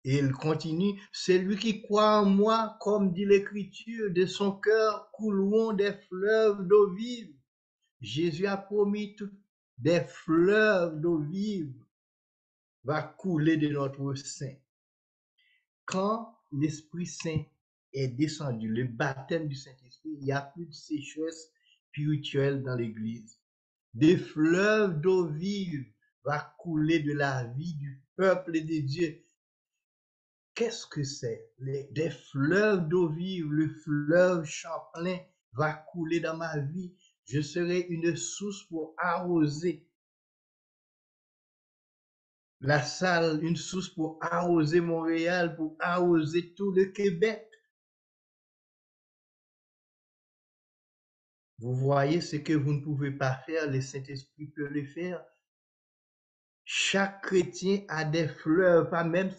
Et il continue, celui qui croit en moi, comme dit l'Écriture, de son cœur couleront des fleuves d'eau vive. Jésus a promis des fleuves d'eau vive va couler de notre sein. Quand l'Esprit Saint est descendu, le baptême du Saint-Esprit, il n'y a plus de sécheresse spirituelle dans l'Église. Des fleuves d'eau vive va couler de la vie du peuple de Dieu. Qu'est-ce que c'est? Des fleuves d'eau vive, le fleuve Champlain va couler dans ma vie. Je serai une source pour arroser La Salle, une source pour arroser Montréal, pour arroser tout le Québec. Vous voyez ce que vous ne pouvez pas faire, le Saint-Esprit peut le faire. Chaque chrétien a des fleuves, pas même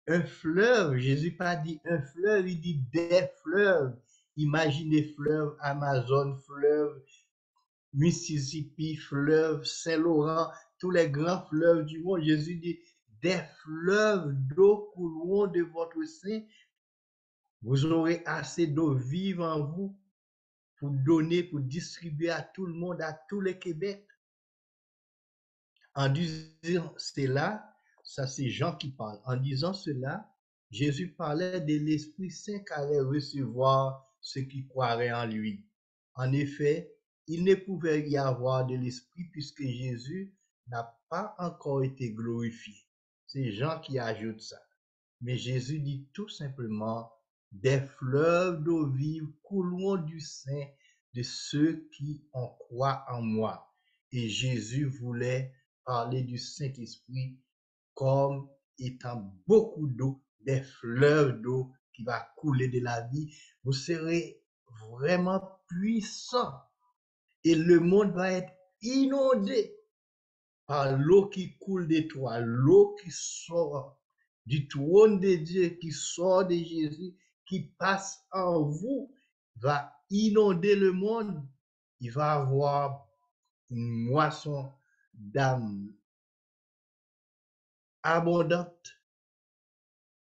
un fleuve. Jésus n'a pas dit un fleuve, il dit des fleuves. Imaginez fleuve Amazon, fleuve Mississippi, fleuve Saint-Laurent, tous les grands fleuves du monde. Jésus dit des fleuves d'eau couleront de votre sein. Vous aurez assez d'eau vive en vous pour donner, pour distribuer à tout le monde, à tout le Québec. En disant cela, ça c'est Jean qui parle. En disant cela, Jésus parlait de l'Esprit Saint qu'allait recevoir ceux qui croiraient en lui. En effet, il ne pouvait y avoir de l'Esprit puisque Jésus n'a pas encore été glorifié. C'est Jean qui ajoute ça. Mais Jésus dit tout simplement, des fleuves d'eau vive couleront du sein de ceux qui en croient en moi. Et Jésus voulait parler du Saint-Esprit comme étant beaucoup d'eau, des fleuves d'eau qui va couler de la vie. Vous serez vraiment puissant et le monde va être inondé par l'eau qui coule de toi, l'eau qui sort du trône de Dieu, qui sort de Jésus, qui passe en vous, va inonder le monde. Il va avoir une moisson d'âme abondante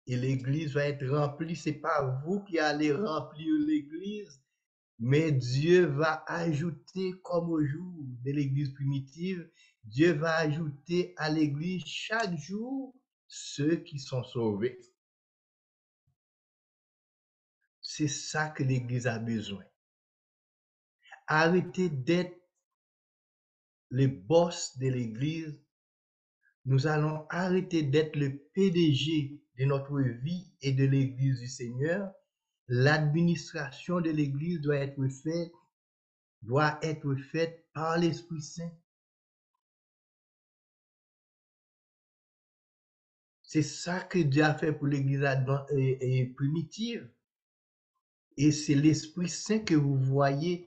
et l'église va être remplie. C'est pas vous qui allez remplir l'église, mais Dieu va ajouter, comme au jour de l'église primitive, Dieu va ajouter à l'église chaque jour ceux qui sont sauvés. C'est ça que l'église a besoin. Arrêtez d'être les boss de l'église. Nous allons arrêter d'être le PDG de notre vie et de l'église du Seigneur. L'administration de l'église doit être faite par l'Esprit Saint. C'est ça que Dieu a fait pour l'église primitive. Et c'est l'Esprit Saint que vous voyez.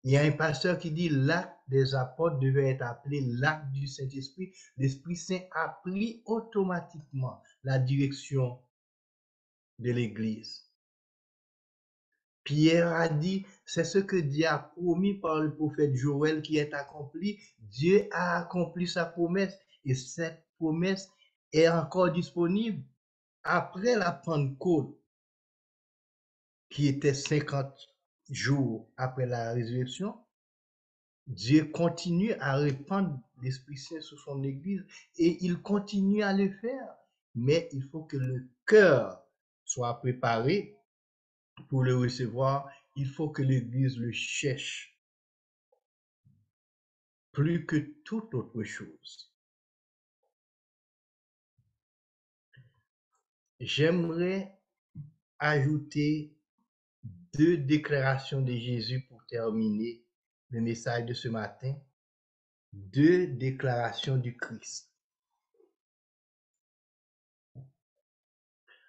Il y a un pasteur qui dit l'acte des apôtres devait être appelé l'acte du Saint-Esprit. L'Esprit Saint a pris automatiquement la direction de l'église. Pierre a dit, c'est ce que Dieu a promis par le prophète Joël qui est accompli. Dieu a accompli sa promesse et cette promesse est encore disponible après la Pentecôte, qui était 50 jours après la résurrection. Dieu continue à répandre l'Esprit Saint sur son Église et il continue à le faire. Mais il faut que le cœur soit préparé pour le recevoir. Il faut que l'Église le cherche plus que toute autre chose. J'aimerais ajouter 2 déclarations de Jésus pour terminer le message de ce matin. 2 déclarations du Christ.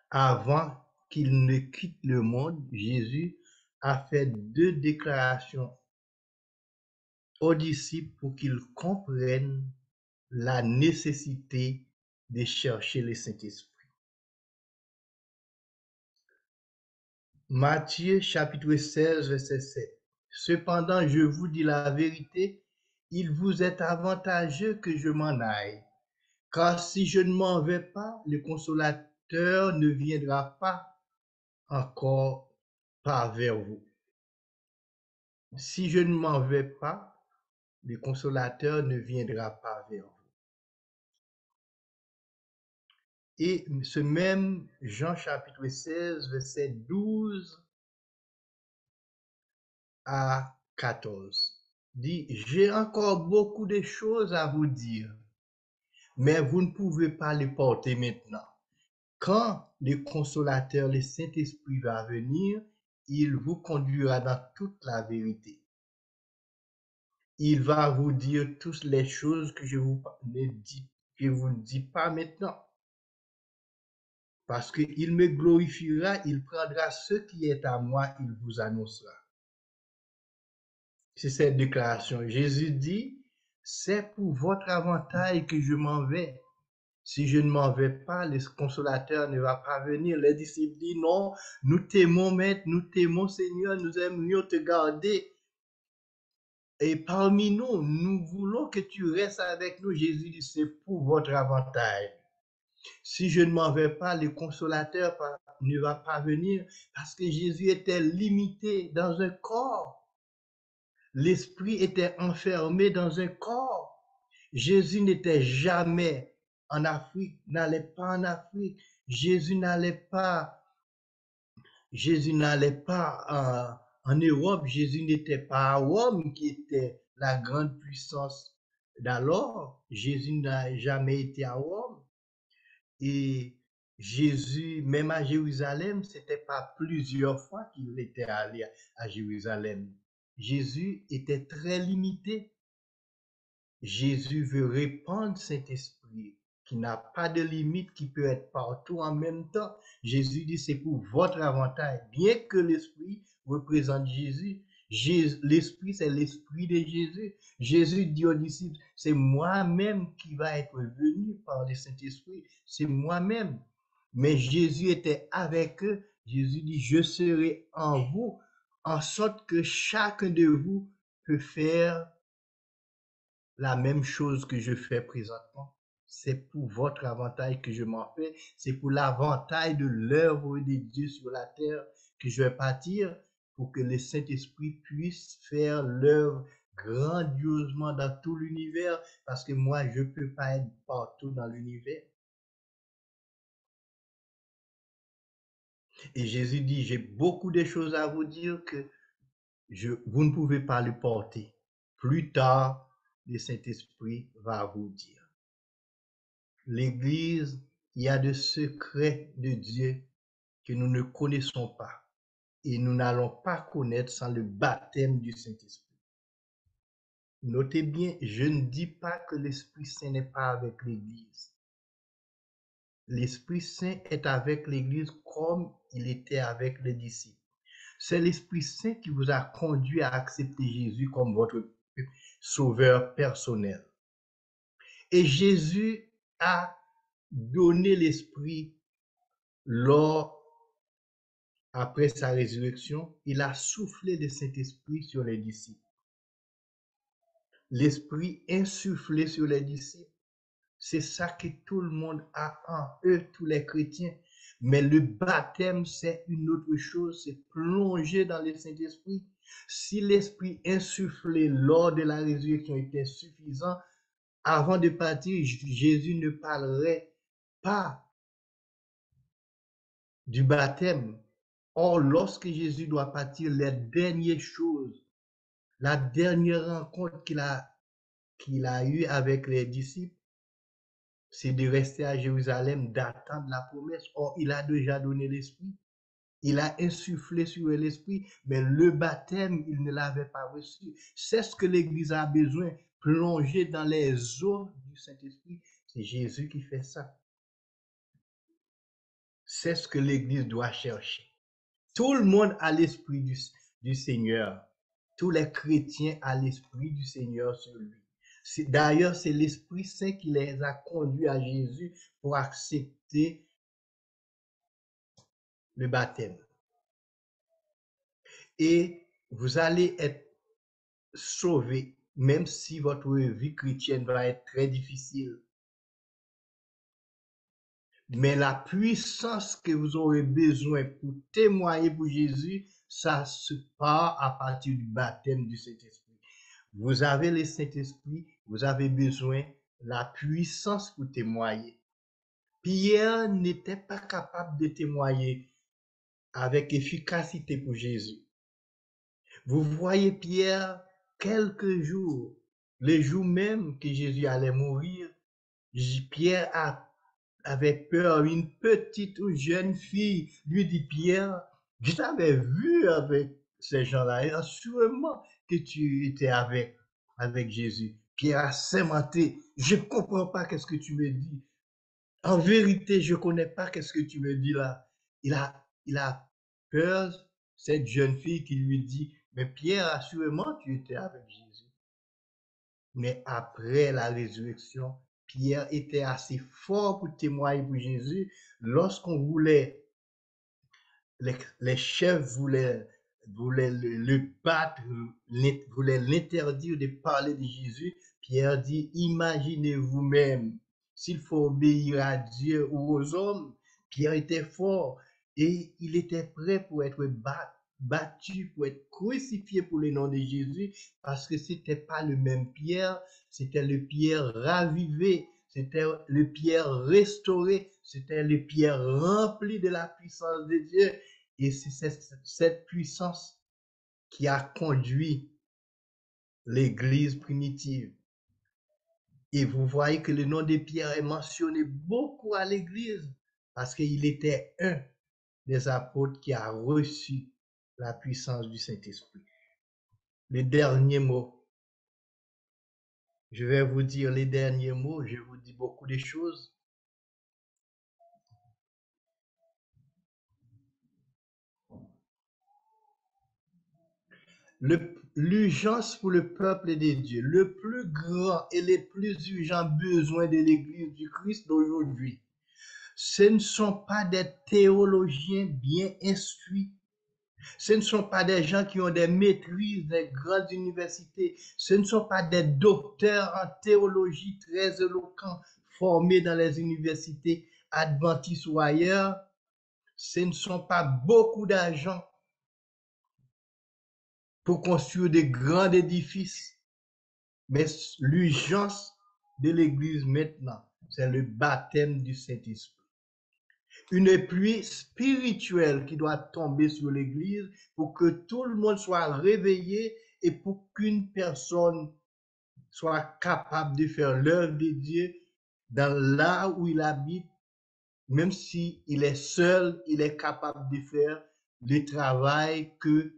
Avant qu'il ne quitte le monde, Jésus a fait 2 déclarations aux disciples pour qu'ils comprennent la nécessité de chercher le Saint-Esprit. Matthieu chapitre 16, verset 7. Cependant, je vous dis la vérité, il vous est avantageux que je m'en aille, car si je ne m'en vais pas, le Consolateur ne viendra pas encore par vers vous. Si je ne m'en vais pas, le Consolateur ne viendra pas vers vous. Et ce même Jean chapitre 16, verset 12 à 14 dit, j'ai encore beaucoup de choses à vous dire, mais vous ne pouvez pas les porter maintenant. Quand le Consolateur, le Saint-Esprit va venir, il vous conduira dans toute la vérité. Il va vous dire toutes les choses que je vous ne dis pas maintenant. Parce qu'il me glorifiera, il prendra ce qui est à moi, il vous annoncera. C'est cette déclaration. Jésus dit, c'est pour votre avantage que je m'en vais. Si je ne m'en vais pas, le Consolateur ne va pas venir. Les disciples disent, non, nous t'aimons, Maître, nous t'aimons, Seigneur, nous aimerions te garder. Et parmi nous, nous voulons que tu restes avec nous. Jésus dit, c'est pour votre avantage. Si je ne m'en vais pas, le Consolateur ne va pas venir parce que Jésus était limité dans un corps. L'esprit était enfermé dans un corps. Jésus n'était jamais en Afrique, n'allait pas en Afrique. Jésus n'allait pas en Europe, Jésus n'était pas à Rome, qui était la grande puissance d'alors. Jésus n'a jamais été à Rome. Et Jésus, même à Jérusalem, c'était pas plusieurs fois qu'il était allé à Jérusalem. Jésus était très limité. Jésus veut répandre Saint-Esprit qui n'a pas de limite, qui peut être partout en même temps. Jésus dit c'est pour votre avantage. Bien que l'Esprit représente Jésus, l'Esprit c'est l'Esprit de Jésus. Jésus dit aux disciples, c'est moi-même qui va être venu par le Saint-Esprit. C'est moi-même. Mais Jésus était avec eux. Jésus dit, je serai en vous, en sorte que chacun de vous peut faire la même chose que je fais présentement. C'est pour votre avantage que je m'en fais. C'est pour l'avantage de l'œuvre de Dieu sur la terre que je vais partir pour que le Saint-Esprit puisse faire l'œuvre grandiosement dans tout l'univers parce que moi, je ne peux pas être partout dans l'univers. Et Jésus dit, j'ai beaucoup de choses à vous dire que vous ne pouvez pas le porter. Plus tard, le Saint-Esprit va vous dire. L'Église, il y a des secrets de Dieu que nous ne connaissons pas et nous n'allons pas connaître sans le baptême du Saint-Esprit. Notez bien, je ne dis pas que l'Esprit Saint n'est pas avec l'Église. L'Esprit Saint est avec l'Église comme il était avec les disciples. C'est l'Esprit Saint qui vous a conduit à accepter Jésus comme votre sauveur personnel. Et Jésus a donné l'Esprit après sa résurrection, il a soufflé le Saint-Esprit sur les disciples. L'Esprit insufflé sur les disciples, c'est ça que tout le monde a en eux, tous les chrétiens. Mais le baptême, c'est une autre chose, c'est plonger dans le Saint-Esprit. Si l'Esprit insufflé lors de la résurrection était suffisant, avant de partir, Jésus ne parlerait pas du baptême. Or, lorsque Jésus doit partir, les dernières choses, la dernière rencontre qu'il a eue avec les disciples, c'est de rester à Jérusalem, d'attendre la promesse. Or, il a déjà donné l'Esprit. Il a insufflé sur l'Esprit, mais le baptême, il ne l'avait pas reçu. C'est ce que l'Église a besoin, plonger dans les eaux du Saint-Esprit. C'est Jésus qui fait ça. C'est ce que l'Église doit chercher. Tout le monde a l'Esprit du Seigneur. Tous les chrétiens ont l'Esprit du Seigneur sur lui. D'ailleurs, c'est l'Esprit Saint qui les a conduits à Jésus pour accepter le baptême. Et vous allez être sauvés, même si votre vie chrétienne va être très difficile. Mais la puissance que vous aurez besoin pour témoigner pour Jésus, ça se part à partir du baptême du Saint-Esprit. Vous avez le Saint-Esprit, vous avez besoin de la puissance pour témoigner. Pierre n'était pas capable de témoigner avec efficacité pour Jésus. Vous voyez Pierre, quelques jours, le jour même que Jésus allait mourir, Pierre avait peur. Une petite ou jeune fille lui dit, Pierre, je t'avais vu avec ces gens-là, et assurément que tu étais avec Jésus. Pierre a sémenté, je ne comprends pas qu'est-ce que tu me dis. En vérité, je ne connais pas qu'est-ce que tu me dis là. Il a peur, cette jeune fille qui lui dit, mais Pierre, assurément, tu étais avec Jésus. Mais après la résurrection, Pierre était assez fort pour témoigner pour Jésus. Lorsqu'on voulait, les chefs voulaient le battre, voulaient l'interdire de parler de Jésus, Pierre dit, imaginez vous-même, s'il faut obéir à Dieu ou aux hommes. Pierre était fort et il était prêt pour être battu, pour être crucifié pour le nom de Jésus, parce que c'était pas le même Pierre, c'était le Pierre ravivé, c'était le Pierre restauré, c'était le Pierre rempli de la puissance de Dieu. Et c'est cette puissance qui a conduit l'Église primitive. Et vous voyez que le nom de Pierre est mentionné beaucoup à l'Église parce qu'il était un des apôtres qui a reçu la puissance du Saint-Esprit. Les derniers mots. Je vais vous dire les derniers mots. Je vous dis beaucoup de choses. L'urgence pour le peuple de Dieu, le plus grand et le plus urgent besoin de l'Église du Christ d'aujourd'hui, ce ne sont pas des théologiens bien instruits, ce ne sont pas des gens qui ont des maîtrises des grandes universités, ce ne sont pas des docteurs en théologie très éloquents formés dans les universités adventistes ou ailleurs, ce ne sont pas beaucoup d'argent pour construire de grands édifices. Mais l'urgence de l'Église maintenant, c'est le baptême du Saint-Esprit. Une pluie spirituelle qui doit tomber sur l'Église pour que tout le monde soit réveillé et pour qu'une personne soit capable de faire l'œuvre de Dieu dans là où il habite, même s'il est seul, il est capable de faire le travail que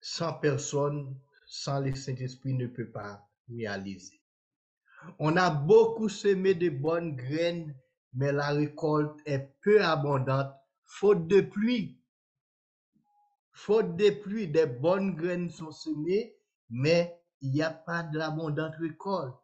100 personnes sans le Saint-Esprit ne peut pas réaliser. On a beaucoup semé de bonnes graines, mais la récolte est peu abondante, faute de pluie. Faute de pluie, des bonnes graines sont semées, mais il n'y a pas d'abondante récolte.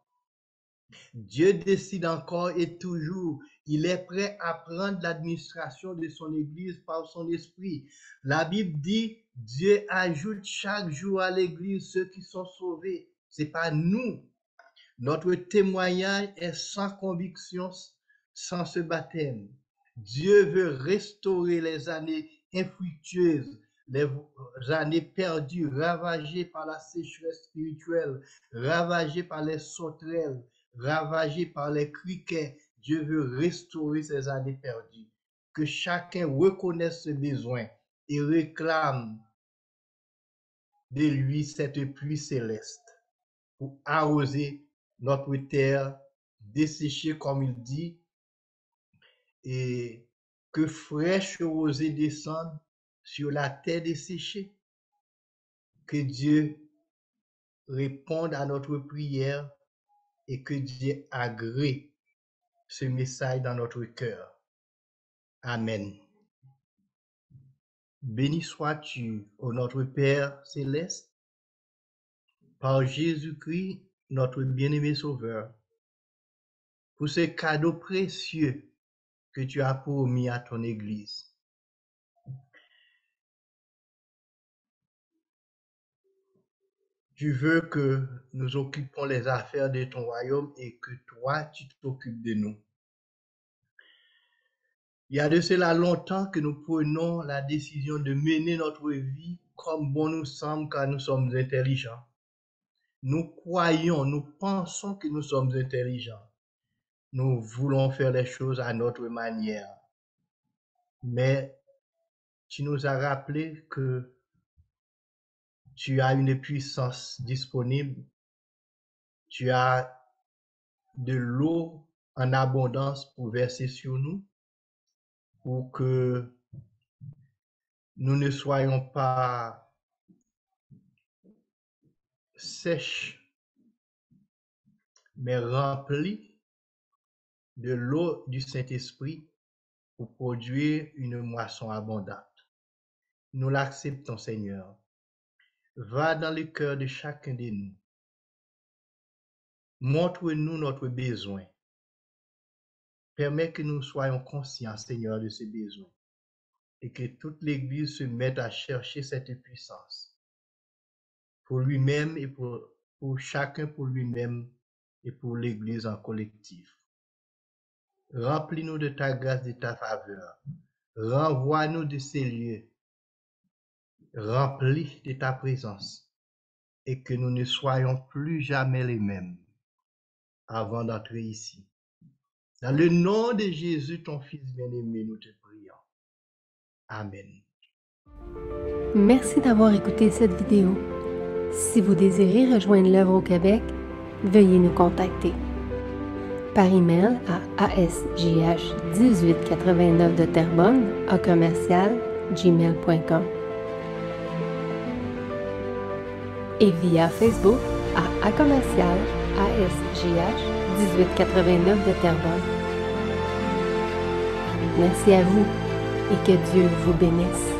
Dieu décide encore et toujours. Il est prêt à prendre l'administration de son Église par son esprit. La Bible dit, Dieu ajoute chaque jour à l'Église ceux qui sont sauvés. C'est pas nous. Notre témoignage est sans conviction, sans ce baptême. Dieu veut restaurer les années infructueuses, les années perdues, ravagées par la sécheresse spirituelle, ravagées par les sauterelles, ravagées par les criquets. Dieu veut restaurer ces années perdues. Que chacun reconnaisse ce besoin et réclame de lui cette pluie céleste pour arroser notre terre desséchée, comme il dit, et que fraîche rosée descende sur la terre desséchée. Que Dieu réponde à notre prière et que Dieu agrée ce message dans notre cœur. Amen. Béni sois-tu, ô notre Père céleste, par Jésus-Christ, notre bien-aimé Sauveur, pour ce cadeau précieux que tu as promis à ton Église. Tu veux que nous occupons les affaires de ton royaume et que toi, tu t'occupes de nous. Il y a de cela longtemps que nous prenons la décision de mener notre vie comme bon nous semble car nous sommes intelligents. Nous croyons, nous pensons que nous sommes intelligents. Nous voulons faire les choses à notre manière. Mais tu nous as rappelé que tu as une puissance disponible. Tu as de l'eau en abondance pour verser sur nous, pour que nous ne soyons pas sèches, mais remplis de l'eau du Saint-Esprit pour produire une moisson abondante. Nous l'acceptons, Seigneur. Va dans le cœur de chacun de nous. Montre-nous notre besoin. Permets que nous soyons conscients, Seigneur, de ce besoin et que toute l'Église se mette à chercher cette puissance pour lui-même et pour chacun pour lui-même et pour l'Église en collectif. Remplis-nous de ta grâce, de ta faveur. Renvoie-nous de ces lieux remplis de ta présence et que nous ne soyons plus jamais les mêmes avant d'entrer ici. Dans le nom de Jésus, ton Fils bien-aimé, nous te prions. Amen. Merci d'avoir écouté cette vidéo. Si vous désirez rejoindre l'œuvre au Québec, veuillez nous contacter par email à asjh1889 de Terrebonne @gmail.com et via Facebook à commercial asjh1889 de Terrebonne. Merci à vous et que Dieu vous bénisse.